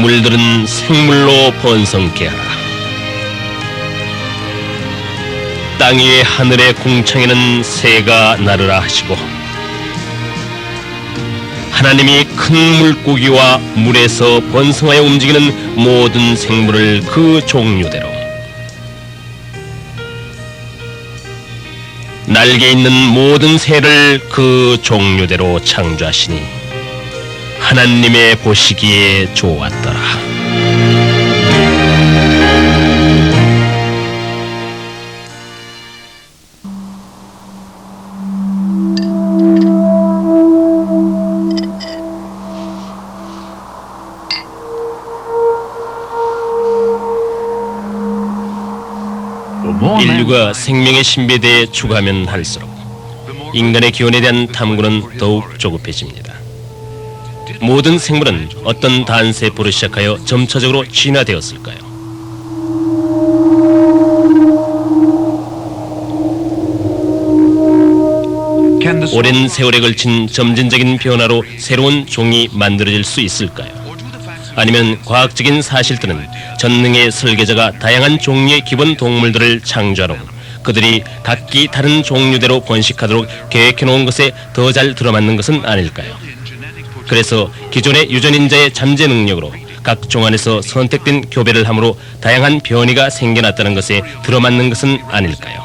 물들은 생물로 번성케 하라. 땅 위의 하늘의 궁창에는 새가 나르라 하시고, 하나님이 큰 물고기와 물에서 번성하여 움직이는 모든 생물을 그 종류대로, 날개 있는 모든 새를 그 종류대로 창조하시니 하나님의 보시기에 좋았더라. 인류가 생명의 신비에 대해 추구하면 할수록 인간의 기원에 대한 탐구는 더욱 조급해집니다. 모든 생물은 어떤 단세포로 시작하여 점차적으로 진화되었을까요? 오랜 세월에 걸친 점진적인 변화로 새로운 종이 만들어질 수 있을까요? 아니면 과학적인 사실들은 전능의 설계자가 다양한 종류의 기본 동물들을 창조하고 그들이 각기 다른 종류대로 번식하도록 계획해놓은 것에 더 잘 들어맞는 것은 아닐까요? 그래서 기존의 유전인자의 잠재 능력으로 각 종 안에서 선택된 교배를 함으로 다양한 변이가 생겨났다는 것에 들어맞는 것은 아닐까요?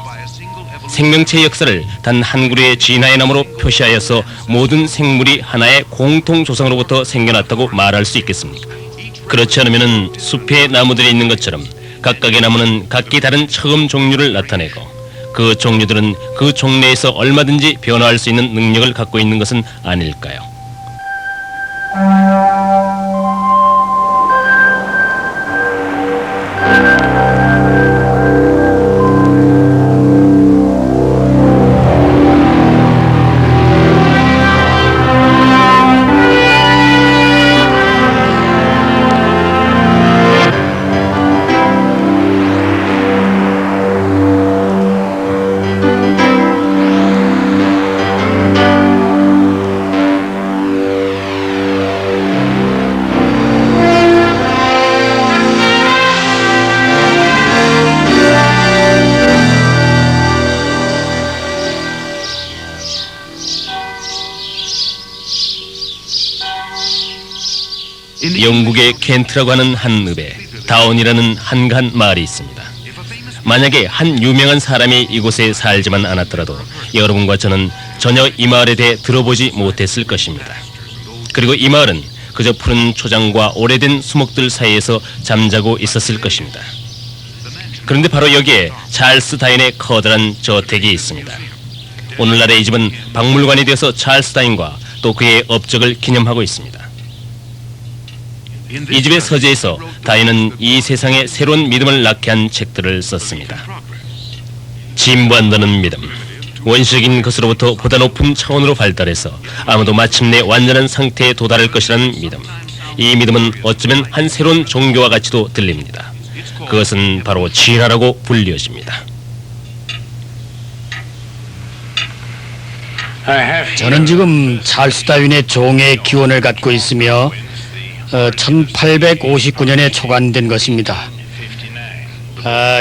생명체의 역사를 단 한 그루의 진화의 나무로 표시하여서 모든 생물이 하나의 공통 조상으로부터 생겨났다고 말할 수 있겠습니까? 그렇지 않으면 숲에 나무들이 있는 것처럼 각각의 나무는 각기 다른 처음 종류를 나타내고 그 종류들은 그 종내에서 얼마든지 변화할 수 있는 능력을 갖고 있는 것은 아닐까요? 영국의 켄트라고 하는 한 읍에 다운이라는 한가한 마을이 있습니다. 만약에 한 유명한 사람이 이곳에 살지만 않았더라도 여러분과 저는 전혀 이 마을에 대해 들어보지 못했을 것입니다. 그리고 이 마을은 그저 푸른 초장과 오래된 수목들 사이에서 잠자고 있었을 것입니다. 그런데 바로 여기에 찰스 다인의 커다란 저택이 있습니다. 오늘날의 이 집은 박물관이 되어서 찰스 다인과 또 그의 업적을 기념하고 있습니다. 이 집의 서재에서 다인은 이 세상에 새로운 믿음을 낳게 한 책들을 썼습니다. 진부한다는 믿음, 원시적인 것으로부터 보다 높은 차원으로 발달해서 아무도 마침내 완전한 상태에 도달할 것이라는 믿음. 이 믿음은 어쩌면 한 새로운 종교와 같이도 들립니다. 그것은 바로 진화라고 불리워집니다. 저는 지금 찰스 다윈의 종의 기원을 갖고 있으며 1859년에 초간된 것입니다.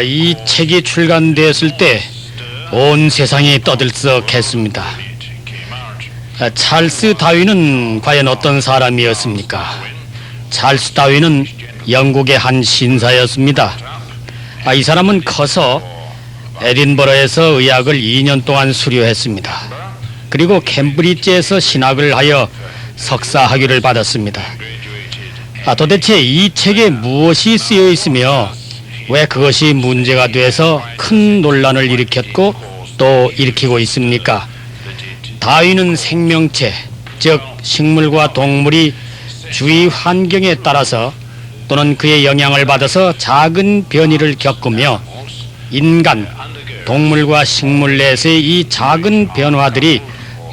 이 책이 출간되었을 때 온 세상이 떠들썩했습니다. 찰스 다윈은 과연 어떤 사람이었습니까? 찰스 다윈은 영국의 한 신사였습니다. 이 사람은 커서 에딘버러에서 의학을 2년 동안 수료했습니다. 그리고 캠브리지에서 신학을 하여 석사 학위를 받았습니다. 도대체 이 책에 무엇이 쓰여 있으며 왜 그것이 문제가 돼서 큰 논란을 일으켰고 또 일으키고 있습니까? 다윈은 생명체, 즉 식물과 동물이 주위 환경에 따라서 또는 그의 영향을 받아서 작은 변이를 겪으며 인간, 동물과 식물 내에서의 이 작은 변화들이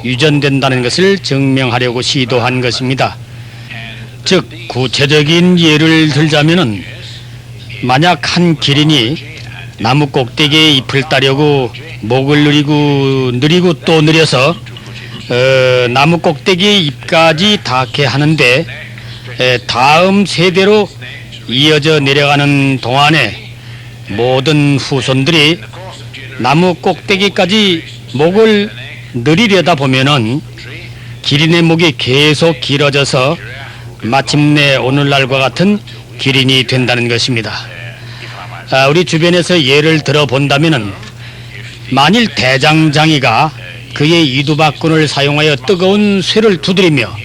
유전된다는 것을 증명하려고 시도한 것입니다. 즉 구체적인 예를 들자면은 만약 한 기린이 나무 꼭대기에 잎을 따려고 목을 느리고 또 느려서 나무 꼭대기에 잎까지 닿게 하는데 다음 세대로 이어져 내려가는 동안에 모든 후손들이 나무 꼭대기까지 목을 늘리려다 보면은 기린의 목이 계속 길어져서 마침내 오늘날과 같은 기린이 된다는 것입니다. 우리 주변에서 예를 들어 본다면은 만일 대장장이가 그의 이두박근을 사용하여 뜨거운 쇠를 두드리며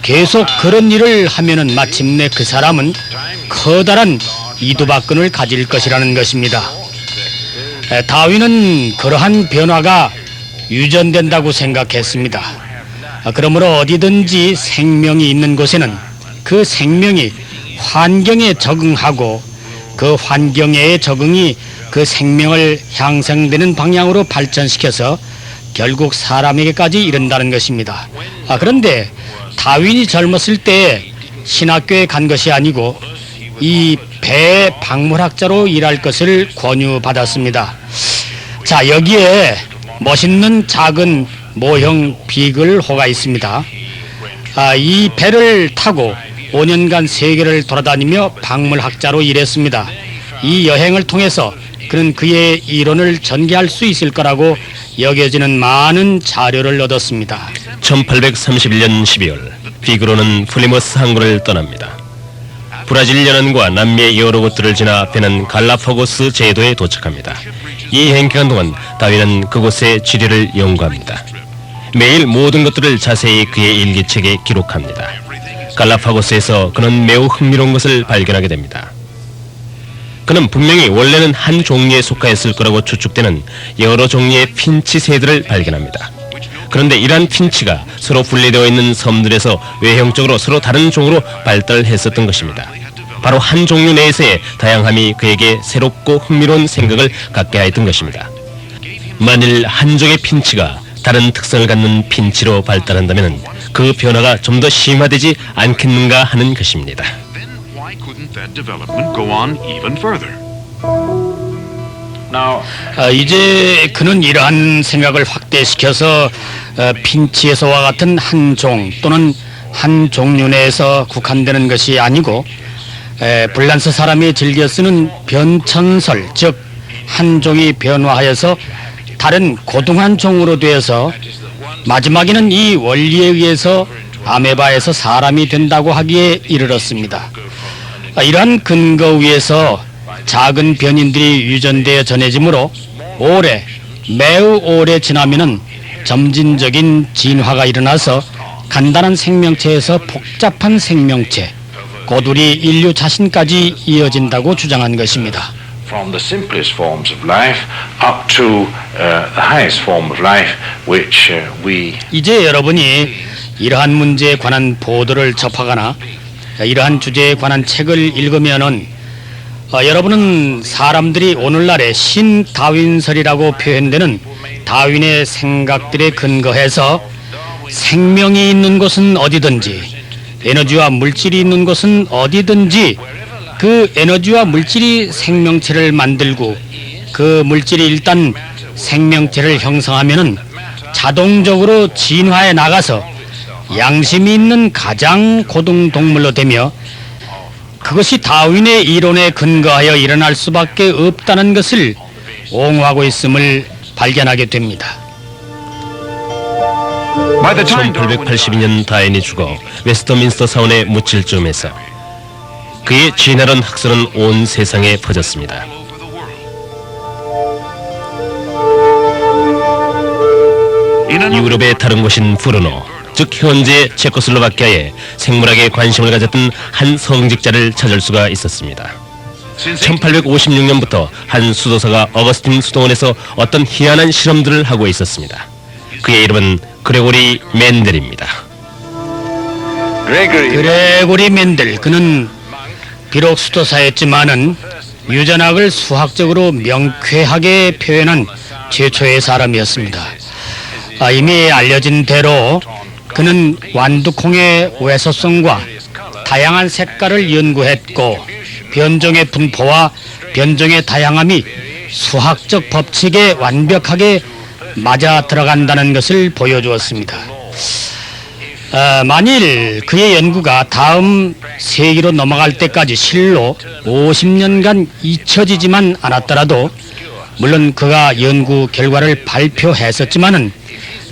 계속 그런 일을 하면은 마침내 그 사람은 커다란 이두박근을 가질 것이라는 것입니다. 다윈은 그러한 변화가 유전된다고 생각했습니다. 그러므로 어디든지 생명이 있는 곳에는 그 생명이 환경에 적응하고 그 환경의 적응이 그 생명을 향상되는 방향으로 발전시켜서 결국 사람에게까지 이른다는 것입니다. 그런데 다윈이 젊었을 때 신학교에 간 것이 아니고 이 배 박물학자로 일할 것을 권유받았습니다. 자, 여기에 멋있는 작은 모형 비글호가 있습니다. 이 배를 타고 5년간 세계를 돌아다니며 박물학자로 일했습니다. 이 여행을 통해서 그는 그의 이론을 전개할 수 있을 거라고 여겨지는 많은 자료를 얻었습니다. 1831년 12월 비그로는 플리머스 항구를 떠납니다. 브라질 연안과 남미의 여러 곳들을 지나 배는 갈라파고스 제도에 도착합니다. 이 행기간 동안 다윈은 그곳의 지리를 연구합니다. 매일 모든 것들을 자세히 그의 일기책에 기록합니다. 갈라파고스에서 그는 매우 흥미로운 것을 발견하게 됩니다. 그는 분명히 원래는 한 종류에 속하였을 거라고 추측되는 여러 종류의 핀치 새들을 발견합니다. 그런데 이러한 핀치가 서로 분리되어 있는 섬들에서 외형적으로 서로 다른 종으로 발달했었던 것입니다. 바로 한 종류 내에서의 다양함이 그에게 새롭고 흥미로운 생각을 갖게 하였던 것입니다. 만일 한 종의 핀치가 다른 특성을 갖는 핀치로 발달한다면 그 변화가 좀 더 심화되지 않겠는가 하는 것입니다. 이제 그는 이러한 생각을 확대시켜서 핀치에서와 같은 한 종 또는 한 종류 내에서 국한되는 것이 아니고 불란서 사람이 즐겨 쓰는 변천설, 즉 한 종이 변화하여서 다른 고등한 종으로 되어서 마지막에는 이 원리에 의해서 아메바에서 사람이 된다고 하기에 이르렀습니다. 이러한 근거 위에서 작은 변인들이 유전되어 전해지므로 매우 오래 지나면은 점진적인 진화가 일어나서 간단한 생명체에서 복잡한 생명체, 곧 우리 인류 자신까지 이어진다고 주장한 것입니다. From the simplest forms of life up to the highest form of life, which we. 이제 여러분이 이러한 문제에 관한 보도를 접하거나 이러한 주제에 관한 책을 읽으면은 여러분은 사람들이 오늘날의 신다윈설이라고 표현되는 다윈의 생각들에 근거해서 생명이 있는 곳은 어디든지 에너지와 물질이 있는 곳은 어디든지 그 에너지와 물질이 생명체를 만들고 그 물질이 일단 생명체를 형성하면은 자동적으로 진화해 나가서 양심이 있는 가장 고등 동물로 되며 그것이 다윈의 이론에 근거하여 일어날 수밖에 없다는 것을 옹호하고 있음을 발견하게 됩니다. 1882년 다윈이 죽어 웨스터민스터 사원에 묻힐 즈음에서 그의 진화론 학설은 온 세상에 퍼졌습니다. 유럽의 다른 곳인 브루노, 즉 현재 체코슬로바키아에 생물학에 관심을 가졌던 한 성직자를 찾을 수가 있었습니다. 1856년부터 한 수도사가 어거스틴 수도원에서 어떤 희한한 실험들을 하고 있었습니다. 그의 이름은 그레고리 멘델입니다. 그레고리 멘델, 그는 비록 수도사였지만은 유전학을 수학적으로 명쾌하게 표현한 최초의 사람이었습니다. 이미 알려진 대로 그는 완두콩의 외소성과 다양한 색깔을 연구했고 변종의 분포와 변종의 다양함이 수학적 법칙에 완벽하게 맞아 들어간다는 것을 보여주었습니다. 만일 그의 연구가 다음 세기로 넘어갈 때까지 실로 50년간 잊혀지지만 않았더라도, 물론 그가 연구 결과를 발표했었지만은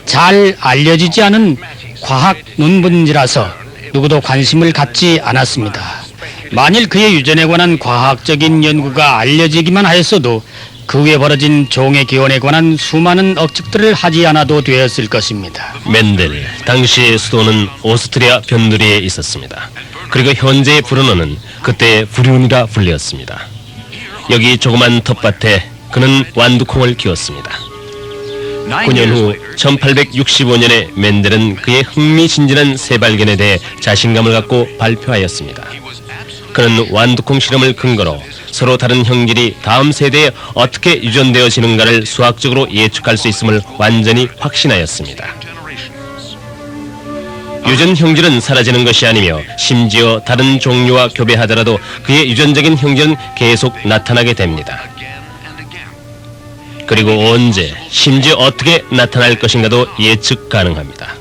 잘 알려지지 않은 과학 논문지라서 누구도 관심을 갖지 않았습니다. 만일 그의 유전에 관한 과학적인 연구가 알려지기만 하였어도 그 후에 벌어진 종의 기원에 관한 수많은 억측들을 하지 않아도 되었을 것입니다. 멘델, 당시의 수도는 오스트리아 변두리에 있었습니다. 그리고 현재의 브루너는 그때 불륜이라 불렸습니다. 여기 조그만 텃밭에 그는 완두콩을 키웠습니다. 9년 후 1865년에 멘델은 그의 흥미진진한 새 발견에 대해 자신감을 갖고 발표하였습니다. 그는 완두콩 실험을 근거로 서로 다른 형질이 다음 세대에 어떻게 유전되어지는가를 수학적으로 예측할 수 있음을 완전히 확신하였습니다. 유전 형질은 사라지는 것이 아니며 심지어 다른 종류와 교배하더라도 그의 유전적인 형질은 계속 나타나게 됩니다. 그리고 언제, 심지어 어떻게 나타날 것인가도 예측 가능합니다.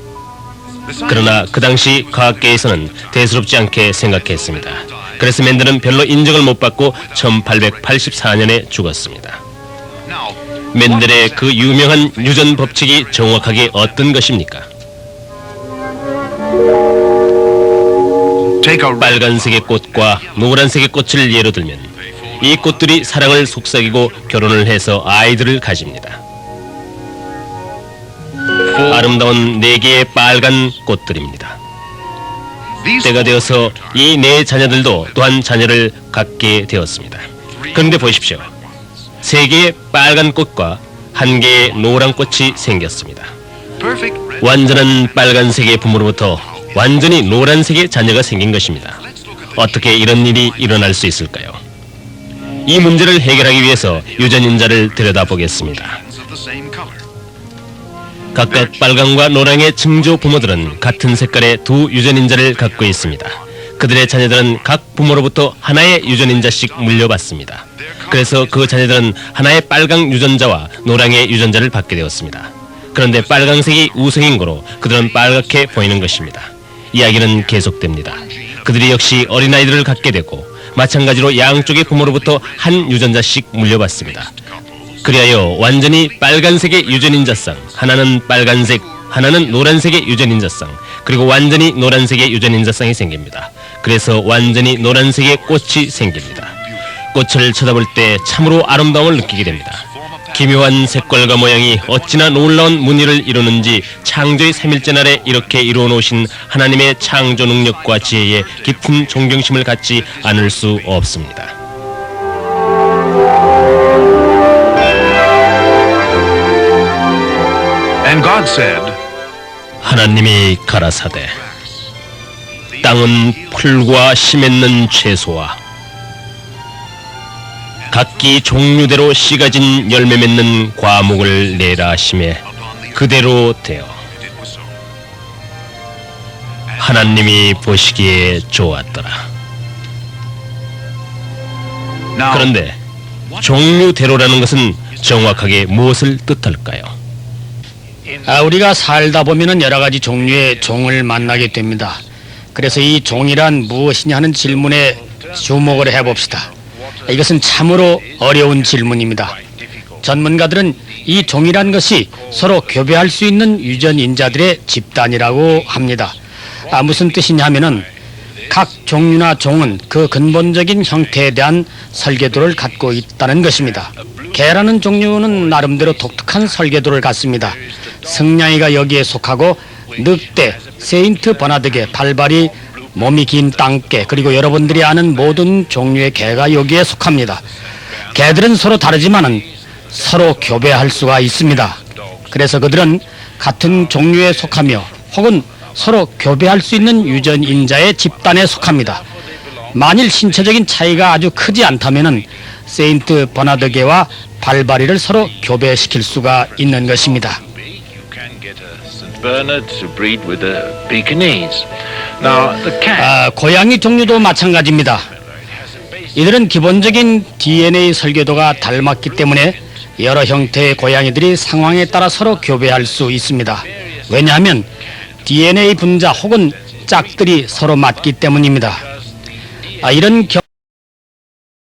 그러나 그 당시 과학계에서는 대수롭지 않게 생각했습니다. 그래서 멘델은 별로 인정을 못 받고 1884년에 죽었습니다. 멘델의 그 유명한 유전 법칙이 정확하게 어떤 것입니까? 빨간색의 꽃과 노란색의 꽃을 예로 들면 이 꽃들이 사랑을 속삭이고 결혼을 해서 아이들을 가집니다. 아름다운 4개의 빨간 꽃들입니다. 때가 되어서 이 4자녀들도 또한 자녀를 갖게 되었습니다. 그런데 보십시오. 3개의 빨간 꽃과 1개의 노란 꽃이 생겼습니다. 완전한 빨간색의 부모로부터 완전히 노란색의 자녀가 생긴 것입니다. 어떻게 이런 일이 일어날 수 있을까요? 이 문제를 해결하기 위해서 유전인자를 들여다보겠습니다. 각각 빨강과 노랑의 증조 부모들은 같은 색깔의 두 유전인자를 갖고 있습니다. 그들의 자녀들은 각 부모로부터 하나의 유전인자씩 물려받습니다. 그래서 그 자녀들은 하나의 빨강 유전자와 노랑의 유전자를 받게 되었습니다. 그런데 빨강색이 우성인 거로 그들은 빨갛게 보이는 것입니다. 이야기는 계속됩니다. 그들이 역시 어린아이들을 갖게 되고 마찬가지로 양쪽의 부모로부터 한 유전자씩 물려받습니다. 그리하여 완전히 빨간색의 유전인자쌍, 하나는 빨간색, 하나는 노란색의 유전인자쌍, 그리고 완전히 노란색의 유전인자쌍이 생깁니다. 그래서 완전히 노란색의 꽃이 생깁니다. 꽃을 쳐다볼 때 참으로 아름다움을 느끼게 됩니다. 기묘한 색깔과 모양이 어찌나 놀라운 무늬를 이루는지 창조의 3일째 날에 이렇게 이루어 놓으신 하나님의 창조 능력과 지혜에 깊은 존경심을 갖지 않을 수 없습니다. And God said, 하나님이 가라사대 땅은 풀과 씨 맺는 채소와 각기 종류대로 씨가 진 열매 맺는 과목을 내라 하시매 그대로 되어 하나님이 보시기에 좋았더라. 그런데 종류대로라는 것은 정확하게 무엇을 뜻할까요? 우리가 살다 보면은 여러 가지 종류의 종을 만나게 됩니다. 그래서 이 종이란 무엇이냐 하는 질문에 주목을 해봅시다. 이것은 참으로 어려운 질문입니다. 전문가들은 이 종이란 것이 서로 교배할 수 있는 유전인자들의 집단이라고 합니다. 무슨 뜻이냐 하면은 각 종류나 종은 그 근본적인 형태에 대한 설계도를 갖고 있다는 것입니다. 개라는 종류는 나름대로 독특한 설계도를 갖습니다. 승냥이가 여기에 속하고 늑대, 세인트 버나드개, 발발이 몸이 긴 땅개, 그리고 여러분들이 아는 모든 종류의 개가 여기에 속합니다. 개들은 서로 다르지만은 서로 교배할 수가 있습니다. 그래서 그들은 같은 종류에 속하며 혹은 서로 교배할 수 있는 유전인자의 집단에 속합니다. 만일 신체적인 차이가 아주 크지 않다면은 세인트 버나드개와 발바리를 서로 교배시킬 수가 있는 것입니다. 고양이 종류도 마찬가지입니다. 이들은 기본적인 DNA 설계도가 닮았기 때문에 여러 형태의 고양이들이 상황에 따라 서로 교배할 수 있습니다. 왜냐하면 DNA 분자 혹은 짝들이 서로 맞기 때문입니다. 이런